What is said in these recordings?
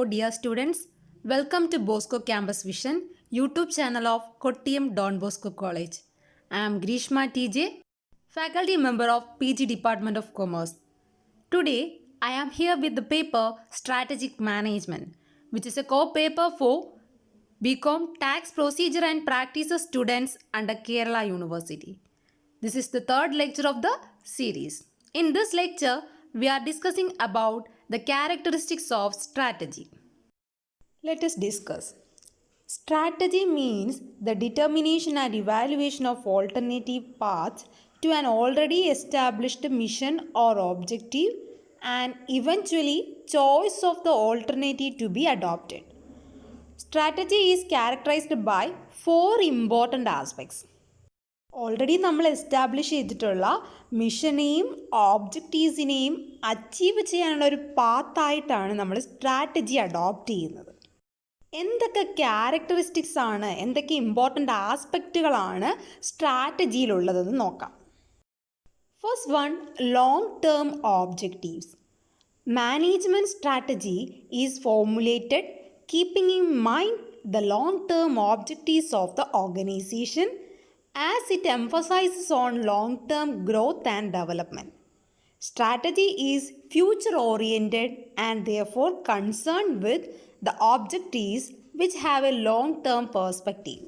dear students. Welcome to Bosco Campus Vision, YouTube channel of Kottayam Don Bosco College. I am Grishma TJ, faculty member of PG Department of Commerce. Today, I am here with the paper Strategic Management, which is a core paper for BCom Tax Procedure and Practices students under Kerala University. This is the third lecture of the series. In this lecture, we are discussing about the characteristics of strategy. Let us discuss. Strategy means the determination and evaluation of alternative paths to an already established mission or objective and eventually choice of the alternative to be adopted. Strategy is characterized by four important aspects. Already നമ്മൾ establish ചെയ്തിട്ടുള്ള മിഷനെയും ഓബ്ജക്റ്റീവ്സിനെയും achieve ചെയ്യാനുള്ള ഒരു പാത്തായിട്ടാണ് നമ്മൾ strategy adopt ചെയ്യുന്നത്. എന്തൊക്കെ characteristics ആണ്, എന്തൊക്കെ important ആസ്പെക്റ്റുകളാണ് സ്ട്രാറ്റജിയിലുള്ളതെന്ന് നോക്കാം. First one, long term objectives. Management strategy is formulated keeping in mind the long term objectives of the organisation as it emphasizes on long-term growth and development. Strategy is future-oriented and therefore concerned with the objectives which have a long-term perspective.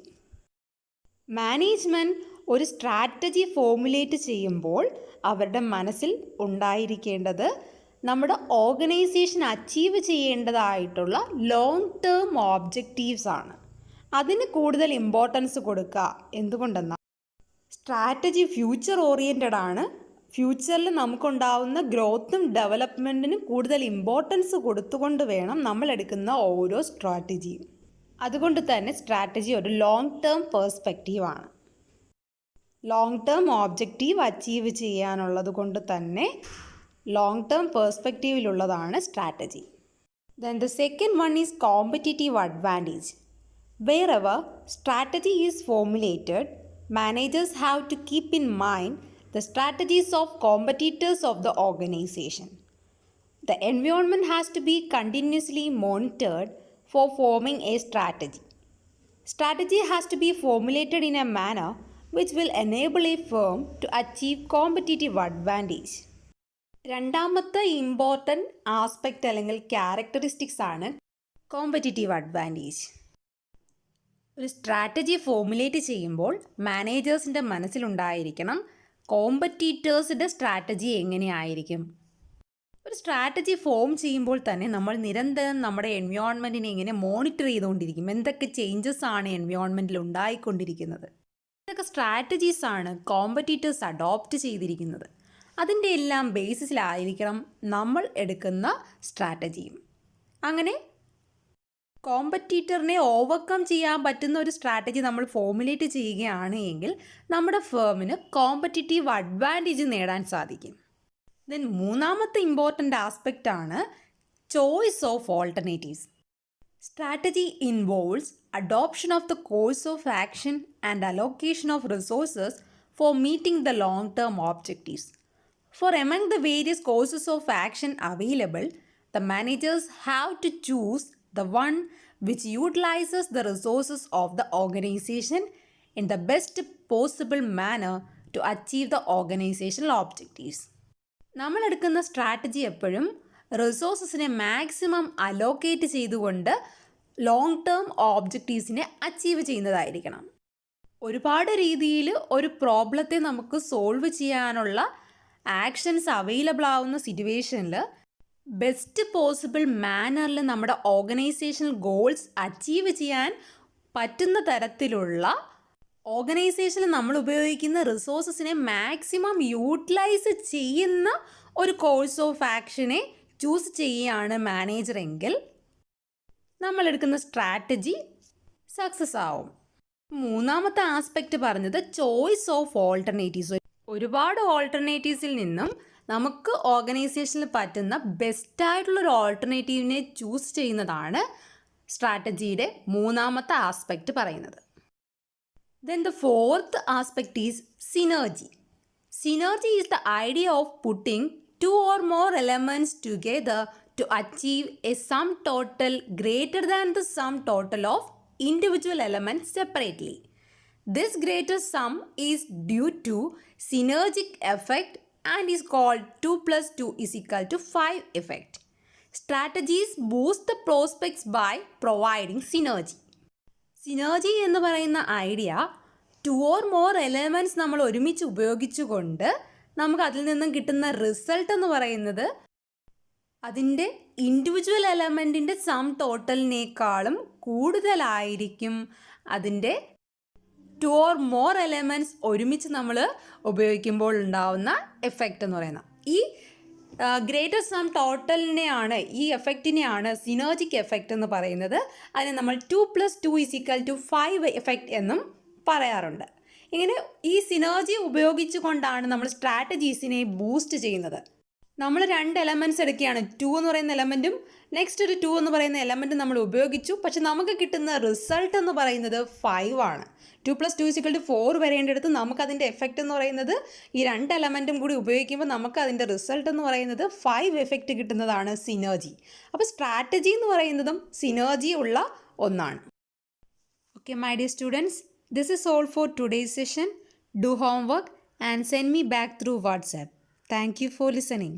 Management ഒരു strategy formulate ചെയ്യുമ്പോൾ അവരുടെ മനസ്സിൽ ഉണ്ടായിരിക്കേണ്ടത് നമ്മുടെ organisation achieve ചെയ്യേണ്ടതായിട്ടുള്ള long term objectives ആണ്. അതിന് കൂടുതൽ ഇമ്പോർട്ടൻസ് കൊടുക്കുക. എന്തുകൊണ്ടെന്നാൽ സ്ട്രാറ്റജി ഫ്യൂച്ചർ ഓറിയൻറ്റഡ് ആണ്. ഫ്യൂച്ചറിൽ നമുക്കുണ്ടാവുന്ന ഗ്രോത്തും ഡെവലപ്മെൻറ്റിനും കൂടുതൽ ഇമ്പോർട്ടൻസ് കൊടുത്തുകൊണ്ട് വേണം നമ്മൾ എടുക്കുന്ന ഓരോ സ്ട്രാറ്റജിയും. അതുകൊണ്ട് തന്നെ സ്ട്രാറ്റജി ഒരു ലോങ് ടേം പേഴ്സ്പെക്റ്റീവാണ്. ലോങ് ടേം ഓബ്ജക്റ്റീവ് അച്ചീവ് ചെയ്യാനുള്ളത് കൊണ്ട് തന്നെ ലോങ് ടേം പേഴ്സ്പെക്റ്റീവിലുള്ളതാണ് strategy. Then the second one is competitive advantage. Wherever strategy is formulated, managers have to keep in mind the strategies of competitors of the organization. The environment has to be continuously monitored for forming a strategy. Strategy has to be formulated in a manner which will enable a firm to achieve competitive advantage. രണ്ടാമത്തെ important aspect അല്ലെങ്കിൽ characteristics ആണ് competitive advantage. ഒരു strategy formulate ചെയ്യുമ്പോൾ മാനേജേഴ്സിൻ്റെ മനസ്സിലുണ്ടായിരിക്കണം കോമ്പറ്റീറ്റേഴ്സിൻ്റെ strategy എങ്ങനെയായിരിക്കും. ഒരു strategy form ചെയ്യുമ്പോൾ തന്നെ നമ്മൾ നിരന്തരം നമ്മുടെ എൻവയോൺമെൻറ്റിനെ ഇങ്ങനെ മോണിറ്റർ ചെയ്തുകൊണ്ടിരിക്കും. എന്തൊക്കെ ചേഞ്ചസ് ആണ് എൻവയോൺമെൻറ്റിൽ ഉണ്ടായിക്കൊണ്ടിരിക്കുന്നത്, എന്തൊക്കെ സ്ട്രാറ്റജീസാണ് കോമ്പറ്റീറ്റേഴ്സ് അഡോപ്റ്റ് ചെയ്തിരിക്കുന്നത്. അതിൻ്റെ എല്ലാം ബേസിസിലായിരിക്കണം നമ്മൾ എടുക്കുന്ന സ്ട്രാറ്റജിയും. അങ്ങനെ കോമ്പറ്റീറ്ററിനെ ഓവർകം ചെയ്യാൻ പറ്റുന്ന ഒരു സ്ട്രാറ്റജി നമ്മൾ ഫോർമുലേറ്റ് ചെയ്യുകയാണ് എങ്കിൽ നമ്മുടെ ഫേമിന് കോമ്പറ്റീറ്റീവ് അഡ്വാൻറ്റേജ് നേടാൻ സാധിക്കും. ദെൻ മൂന്നാമത്തെ ഇമ്പോർട്ടൻ്റ് ആസ്പെക്റ്റ് ആണ് choice of alternatives. Strategy involves adoption of the course of action and allocation of resources for meeting the long term objectives. For among the various courses of action available, the managers have to choose the one which utilizes the resources of the organization in the best possible manner to achieve the organizational objectives. നമ്മൾ എടുക്കുന്ന strategy എപ്പോഴും റിസോഴ്സസിനെ maximum allocate ചെയ്തുകൊണ്ട് long term ഓബ്ജക്റ്റീവ്സിനെ achieve ചെയ്യുന്നതായിരിക്കണം. ഒരുപാട് രീതിയിൽ ഒരു പ്രോബ്ലത്തെ നമുക്ക് solve ചെയ്യാനുള്ള actions available ആവുന്ന സിറ്റുവേഷനിൽ ബെസ്റ്റ് പോസിബിൾ മാനറിൽ നമ്മുടെ ഓർഗനൈസേഷണൽ ഗോൾസ് അച്ചീവ് ചെയ്യാൻ പറ്റുന്ന തരത്തിലുള്ള ഓർഗനൈസേഷനിൽ നമ്മൾ ഉപയോഗിക്കുന്ന റിസോഴ്സസിനെ മാക്സിമം യൂട്ടിലൈസ് ചെയ്യുന്ന ഒരു കോഴ്സ് ഓഫ് ആക്ഷനെ ചൂസ് ചെയ്യുകയാണ് മാനേജർ എങ്കിൽ നമ്മളെടുക്കുന്ന സ്ട്രാറ്റജി സക്സസ് ആവും. മൂന്നാമത്തെ ആസ്പെക്റ്റ് പറഞ്ഞത് ചോയ്സ് ഓഫ് ഓൾട്ടർനേറ്റീവ്സ്. ഒരുപാട് ഓൾട്ടർനേറ്റീവ്സിൽ നിന്നും നമുക്ക് ഓർഗനൈസേഷനിൽ പറ്റുന്ന ബെസ്റ്റായിട്ടുള്ളൊരു ഓൾട്ടർനേറ്റീവിനെ ചൂസ് ചെയ്യുന്നതാണ് സ്ട്രാറ്റജിയുടെ മൂന്നാമത്തെ ആസ്പെക്റ്റ് പറയുന്നത്. Then the fourth aspect is synergy. Synergy is the idea of putting two or more elements together to achieve a sum total greater than the sum total of individual elements separately. This greater sum is due to synergic effect and is called 2 plus 2 is equal to 5 effect. Strategies boost the prospects by providing synergy. Synergy എന്ന് പറയുന്ന idea 2 or more elements നമ്മൾ ഒരുമിച്ച് ഉപയോഗിച്ചുകൊണ്ട് നമുക്ക് അതിൽ നിന്നും കിട്ടുന്ന result എന്ന് പറയുന്നത് അതിൻ്റെ ഇൻഡിവിജ്വൽ എലമെൻറ്റിൻ്റെ സം ടോട്ടലിനേക്കാളും കൂടുതലായിരിക്കും അതിൻ്റെ 2 or more എലമെൻറ്റ്സ് ഒരുമിച്ച് നമ്മൾ ഉപയോഗിക്കുമ്പോൾ ഉണ്ടാവുന്ന എഫക്റ്റ് എന്ന് പറയുന്നത്. ഈ ഗ്രേറ്റർ സം ടോട്ടലിനെയാണ്, ഈ എഫക്റ്റിനെയാണ് സിനർജിക് എഫക്റ്റ് എന്ന് പറയുന്നത്. അതിനെ നമ്മൾ 2 plus 2 is equal to 5 effect എന്നും പറയാറുണ്ട്. ഇങ്ങനെ ഈ സിനർജി ഉപയോഗിച്ചുകൊണ്ടാണ് നമ്മൾ സ്ട്രാറ്റജീസിനെ ബൂസ്റ്റ് ചെയ്യുന്നത്. നമ്മൾ 2 എലമെൻറ്റ്സ് എടുക്കുകയാണ്, 2 എന്ന് പറയുന്ന എലമെൻറ്റും നെക്സ്റ്റ് ഒരു 2 എന്ന് പറയുന്ന എലമെൻറ്റും നമ്മൾ ഉപയോഗിച്ചു. പക്ഷെ നമുക്ക് കിട്ടുന്ന റിസൾട്ട് എന്ന് പറയുന്നത് 5 ആണ്. 2 plus 2 is equal to 4 വരേണ്ടടുത്ത് നമുക്കതിൻ്റെ എഫക്റ്റ് എന്ന് പറയുന്നത് ഈ 2 എലമെൻറ്റും കൂടി ഉപയോഗിക്കുമ്പോൾ നമുക്ക് അതിൻ്റെ റിസൾട്ട് എന്ന് പറയുന്നത് 5 എഫക്റ്റ് കിട്ടുന്നതാണ് സിനർജി. അപ്പോൾ സ്ട്രാറ്റജി എന്ന് പറയുന്നതും സിനർജി ഉള്ള ഒന്നാണ്. Okay, my dear students, this is all for today's session. Do homework and send me back through WhatsApp. Thank you for listening.